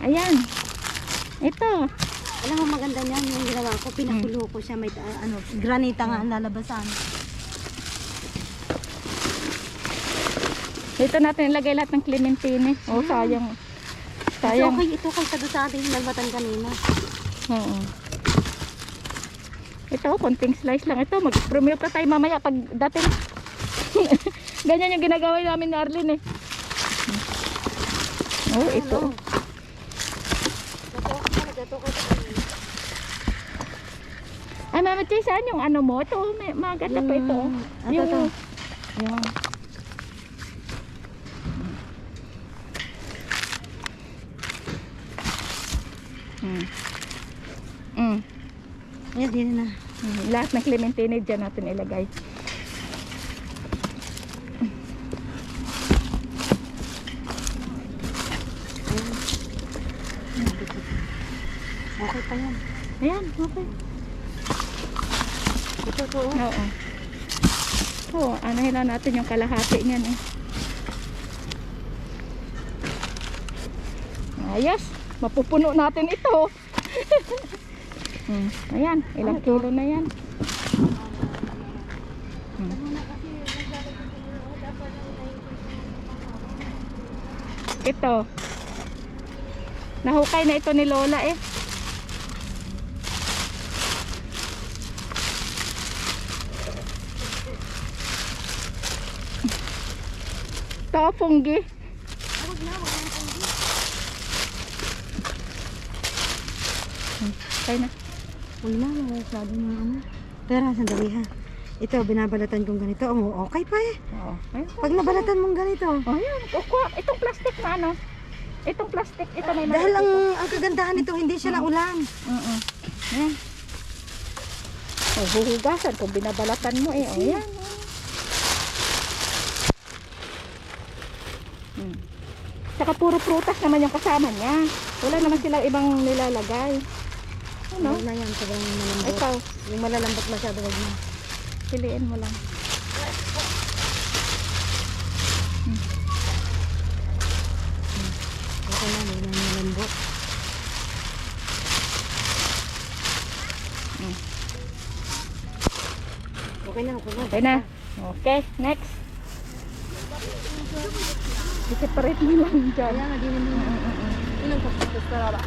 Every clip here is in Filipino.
Ayan. Ito. Alam mo maganda niyan yung ginawa ko. Pinakulo ko siya. May granita nga ang lalabasan. Dito natin ilagay lahat ng clementine. Oh, sayang. Sayang. Ito kay sa atin nalbatan kanina. Oo. Ito, konting slice lang. Ito, mag-promote na tayo mamaya pag dating. Ganyan yung ginagawa namin ni Arlene eh. Oh, ito. Ay, Mama Chay, saan yung ano mo? Ito, may maganda pa ito. Yung, yung, Ayan, din na. lahat ng clementine dyan natin ilagay. Okay pa yan. Ayan, okay. Ito to. Oo. Oo, anahin lang natin yung kalahati niyan eh. Ayos, mapupuno natin ito. Ayan, ilang kilo na yan. Ito. Nahukay na ito ni Lola eh. Ito, punggi. Okay na. Huwag na, masyado na ano. Pero, sandali ha. Ito, binabalatan kong ganito. Oh, okay pa eh. Oo. Ayun. Pag nabalatan mong ganito. Ayan, itong plastic na ano. Itong plastic, ito may Dahil ang kagandahan nito, hindi siya naulan. Ayan. Oh, huhugasan kung binabalatan mo eh. Oh, ayan. Saka puro prutas naman yung kasama niya. Wala naman silang ibang nilalagay. Ano? Huwag na yan, sobrang malambot. Ito, Yung malalambot masyado, huwag na. piliin mo lang. Okay na, huwag na malambot. Okay na, okay na. Okay na. Okay, next. I-separate mo lang dyan. Kaya nga, di naman. Ilang kapatid ka ba?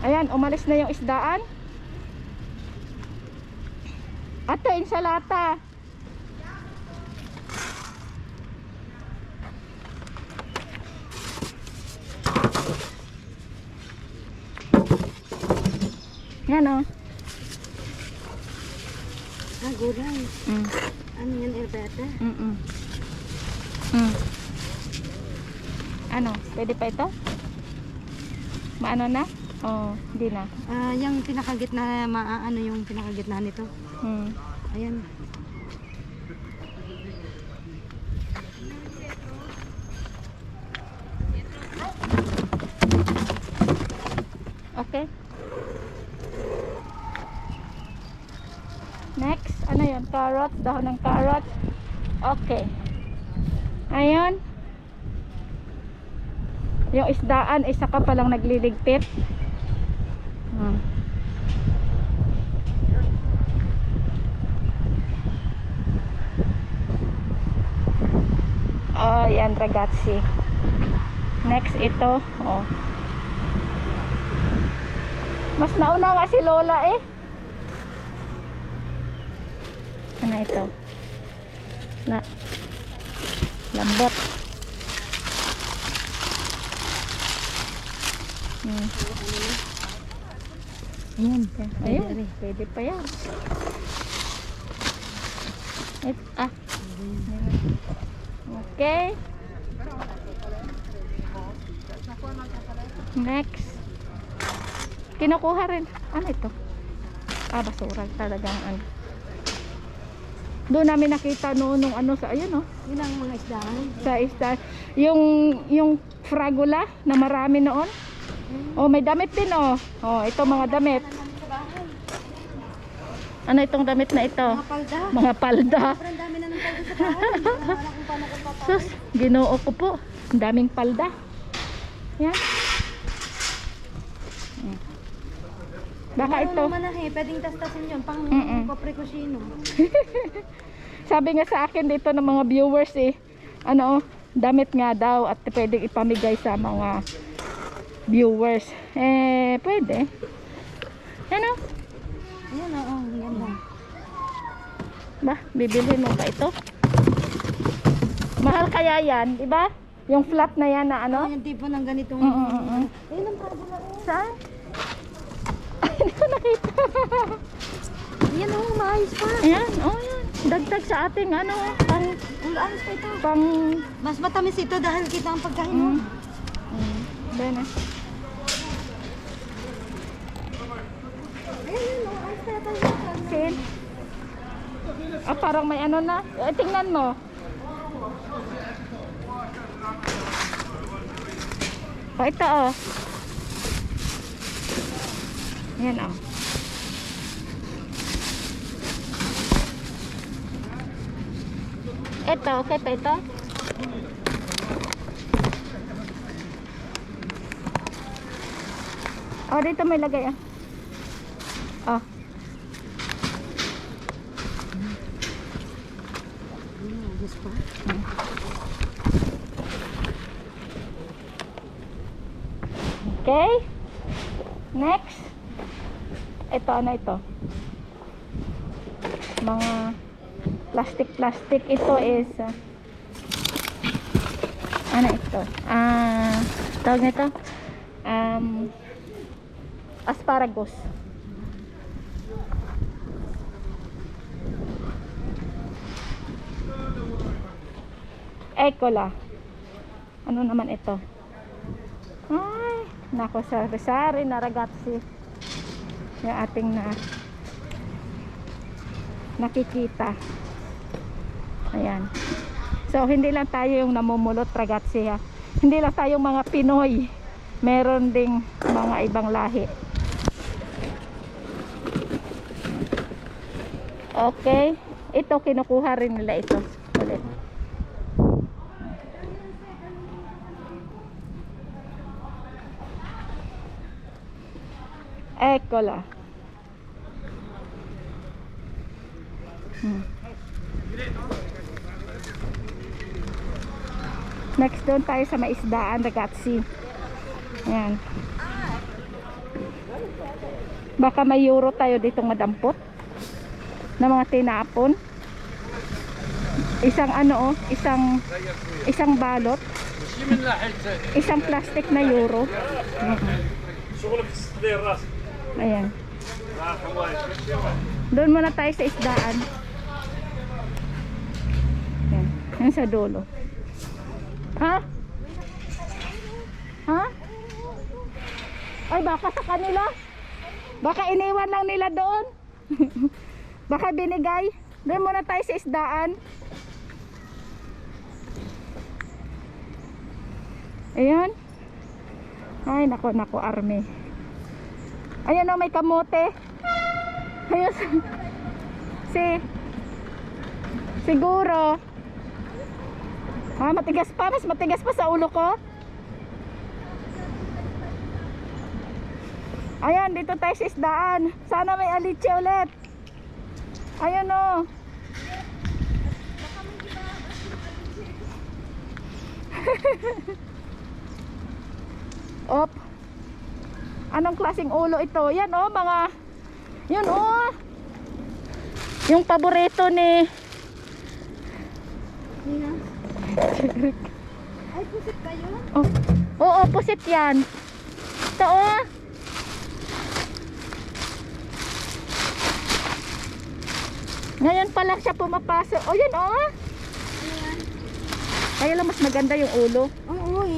Ayan, umalis na yung isdaan. Ate, insalata. Yan o. Gulay. Ano yan, erbata? Ano, pwede pa ito? Maano na? Oh, hindi na. Yung pinakagitna, ano yung pinakagitna nito? Ayan. Okay. Next, ano yun? Carrots, dahon ng carrots. Okay. Ayun. Yung isdaan, isa ka palang nagliligpit. Oh, yan, ragazzi. Next, ito. Oh. Mas nauna nga si Lola eh. Ano ito? Lambot. Ayan. Ayun, pwede pa yan. Okay. Next. Kinukuha rin. Ano ito? Basura talagang ano. Doon namin nakita noon nung ano sa ayun, oh. Yun ang mga isdaan. Sa isda. Yung fragula na marami noon. Oh, may damit din, oh. Oh, ito mga damit. Ano itong damit na ito? Mga palda. Mga palda. Sobrang dami na ng palda sa bahay. Wala kung paano kung papapalda. Sus, ginoo ko po. Ang daming palda. Yan. Baka Marunong ito. manahe, pwedeng tastasin yun, pang paprekusino. Sabi nga sa akin dito ng mga viewers ano, damit nga daw at pwedeng ipamigay sa mga viewers. Pwede. Ano? Ayan, oo, ang ganda. Ba, bibilhin mo ba ito? Mahal kaya yan, di ba? Yung flat na yan na ano? Yung tipo ng ganitong... Ayun ang bago na rin. Saan? Ay, hindi ko nakita. Ayan, oo, maayos pa. Ayan, oh yan. Dagdag sa ating ano, Ang ayos pa ito. pang... Mas matamis ito dahil kita ang pagkain mo. Bene. Ayun, oo, ayos pa ito. Sin? Parang may ano na. Tingnan mo. Ito Yan Ito, okay pa ito? Dito may lagay Ayos pa. Okay. Next. Ito, ano ito? Mga plastic. Ito is ano ito? Tawag nito? Asparagus. Ecola. Ano naman ito? Ay, nako, sari-sari na ragazzi. Yung ating nakikita. Ayan. So, hindi lang tayo yung namumulot ragazzi ha. Hindi lang tayong mga Pinoy. Meron ding mga ibang lahi. Okay. Ito, kinukuha rin nila ito. Ulit. Ecola. Next doon tayo sa maisdaan, ragazzi. Ayan. Baka may euro tayo ditong madampot na mga tinapon. Isang ano isang balot. Isang plastic na euro. Ayan. Doon muna tayo sa isdaan. Ayan. Yan sa dulo. Ha? Ha? Ay, baka sa kanila. Baka iniwan lang nila doon. Baka binigay. Doon muna tayo sa isdaan. Ayan. Ay, nako, army. Ayan may kamote. Ayun. Siguro. Matigas pa. Mas matigas pa sa ulo ko. Ayan, dito tayo sa isdaan. Sana may aliche ulit. Ayan Op. Anong klaseng ulo ito? Yan mga yun yung paborito ni Nina. Ay, pusit ba yun? Oo, pusit yan. Ito ngayon pa lang siya pumapasok. Yun Ayan. kaya lang mas maganda yung ulo. Oo,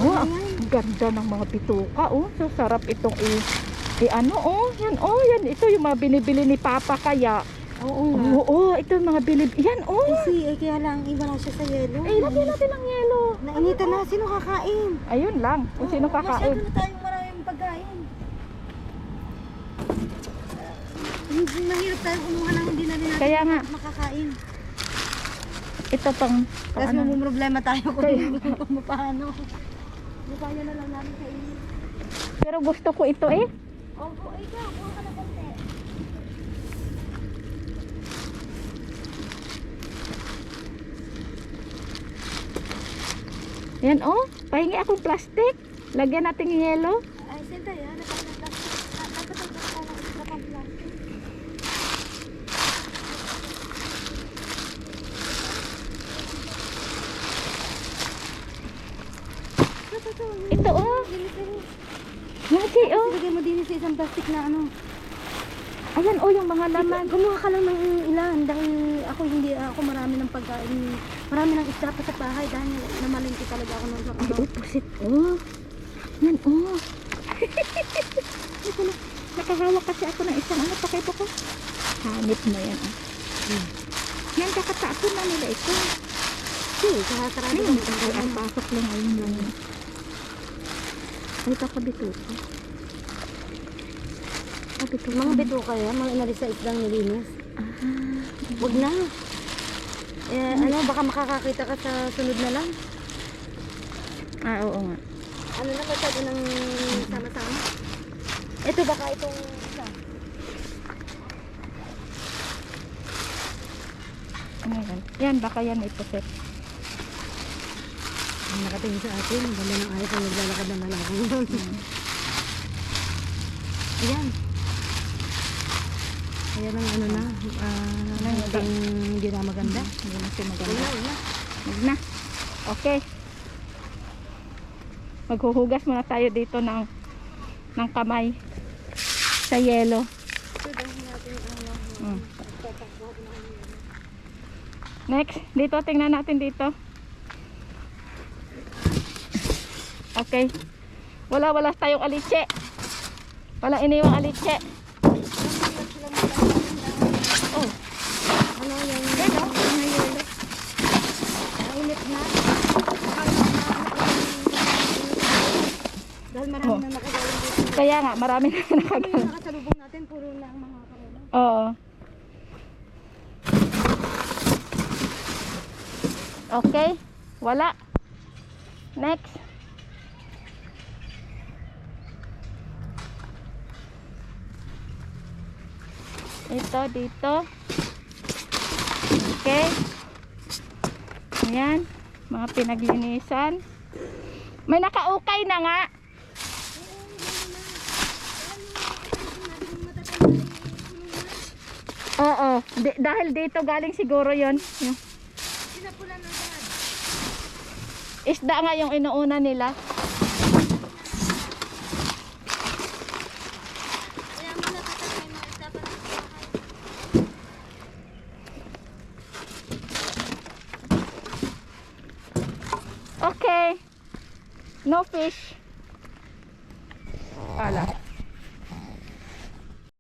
Ang ganda ng mga bituka. So sarap itong yan ito yung mga binibili ni Papa kaya. Oo, ito yung mga binibili. Yan kaya lang, iwala siya sa yelo. Lagyan natin ng yelo. Nainitan na, sino kakain? Ayun lang, kung sino kakain. Masyado na tayong maraming pagkain. Mahirap tayong kumuha ng hindi na rin natin Kaya nga. makakain. Ito pang Tapos problema tayo kung paano. Mukha na lang namin sa inyo. Pero gusto ko ito eh. Opo, ikaw. Kuha ka na konti. Yan oh, pahingi akong plastic. Lagyan natin yung yelo. Ay, senta yan. Napatay ka ng extra pang plastic. Ito oh. Lagi oh. Ilagay mo din sa isang plastic na ano. Ayan oh yung mga laman. Kumuha ka lang ng ilan dahil ako marami ng pagkain. Marami ng extra pa sa bahay dahil namalingki talaga ako nung Ay, opposite oh. Yan oh. Nakahawak kasi ako ng isang ano, pakita ko. Hanip mo yan oh. Yan, kakataapon na nila ito. Sarado Ayun, ang pasok lang ayun lang. Ay, kakabito ko. Kabito ko. Mga bituka yan, mga inalis sa islang nilinis. Huwag na. Ano, baka makakakita ka sa sunod na lang. Ah, oo nga. Ano na masyado ng sama-sama? Ito baka itong isa. Ano yan? Yan, baka yan ito set. Nakatingin sa atin, ganda ng ayos ang naglalakad ng lalaki. Ayan. Ayan ang ano na, hindi na maganda. Hindi na siya maganda. Wala. Huwag na. Okay. Maghuhugas muna tayo dito ng kamay sa yelo. Next, dito tingnan natin dito. Okay. Wala tayong alitse. Wala iniwang alitse. Oh. Ano yung Yan oh, mga yelo. mainit na? Dahil marami Oh. na nakagaling dito. Kaya nga, marami na Ano nakagal. yung nakasalubong natin, puro na ang mga karola. Oo. Okay. Wala. Next. Ito dito. Okay. Ayan. Mga pinaglinisan. May nakaukay na nga. Oo. Dahil dito galing siguro yon. Sinapulan na agad. Isda nga yung inuuna nila. Kaya muna tatagay mga isda pa ng bahay. Okay. No fish. Ala.